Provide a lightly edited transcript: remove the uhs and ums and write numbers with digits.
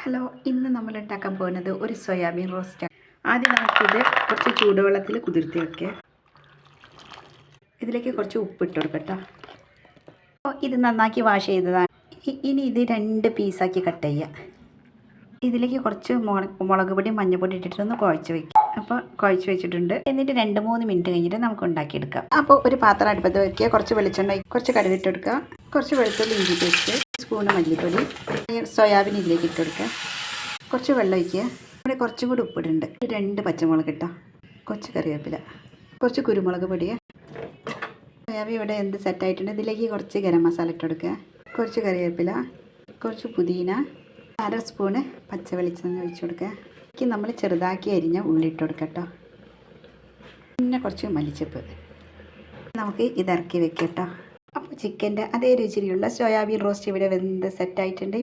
Hello, ഇന്ന് നമ്മൾ ഉണ്ടാക്കാൻ പോകുന്നത് ഒരു സോയാബീൻ റോസ്റ്റാണ്. ആദ്യം നമുക്കിത് കുറച്ച് ചൂടുവെള്ളത്തിൽ കുതിർത്തി വയ്ക്കുക. ഇതിലേക്ക് കുറച്ച് ഉപ്പിട്ട് കൊടുക്കട്ടോ. അപ്പോൾ ഇത് നന്നാക്കി വാഷ് ചെയ്തതാണ്. ഇനി ഇത് 2 പീസാക്കി കട്ട് ചെയ്യുക. ഇതിലേക്ക് കുറച്ച് മുളക് പൊടി മഞ്ഞൾപ്പൊടി ഇട്ടിട്ടൊന്ന് കുഴച്ച് വയ്ക്കുക. അപ്പോൾ കുഴച്ച് വെച്ചിട്ടുണ്ട്. എന്നിട്ട് 2-3 മിനിറ്റ് കഴിഞ്ഞിട്ട് നമുക്ക് ഉണ്ടാക്കിയെടുക്കാം. അപ്പോൾ ഒരു പാത്രം അടുപ്പത്ത് വയ്ക്കുക. കുറച്ച് വെളിച്ചെണ്ണ, കുറച്ച് കടുകിട്ട് കൊടുക്കുക. കുറച്ച് വെളുത്തുള്ളി ഇഞ്ചി പേസ്റ്റ്, സ്പൂണ് മല്ലിപ്പൊടി, സോയാബീൻ ഇതിലേക്ക് ഇട്ട് കൊടുക്കുക. കുറച്ച് വെള്ളം ഒഴിക്കുക. ഇവിടെ കുറച്ചും കൂടി ഉപ്പിടുന്നുണ്ട്. 2 പച്ചമുളക് ഇട്ടോ, കുറച്ച് കറിവേപ്പില, കുറച്ച് കുരുമുളക് പൊടിയ. സോയാബീൻ ഇവിടെ എന്ത് സെറ്റായിട്ടുണ്ട്. ഇതിലേക്ക് കുറച്ച് ഗരം മസാല ഇട്ട് കൊടുക്കുക. കുറച്ച് കറിവേപ്പില, കുറച്ച് പുതിന, 1/2 സ്പൂണ് പച്ച വെളിച്ചെണ്ണ ഒഴിച്ച് കൊടുക്കുക. ഇതിലേക്ക് നമ്മൾ ചെറുതാക്കി അരിഞ്ഞ ഉള്ളി ഇട്ട് കൊടുക്കുക കേട്ടോ. പിന്നെ കുറച്ച് മല്ലിച്ചപ്പ്. നമുക്ക് ഇതിറക്കി വെക്കാം കേട്ടോ. അപ്പോൾ ചിക്കൻ്റെ അതേ രുചിയിലുള്ള സോയാബീൻ റോസ്റ്റ് ഇവിടെ വെന്ത് സെറ്റായിട്ടുണ്ട്.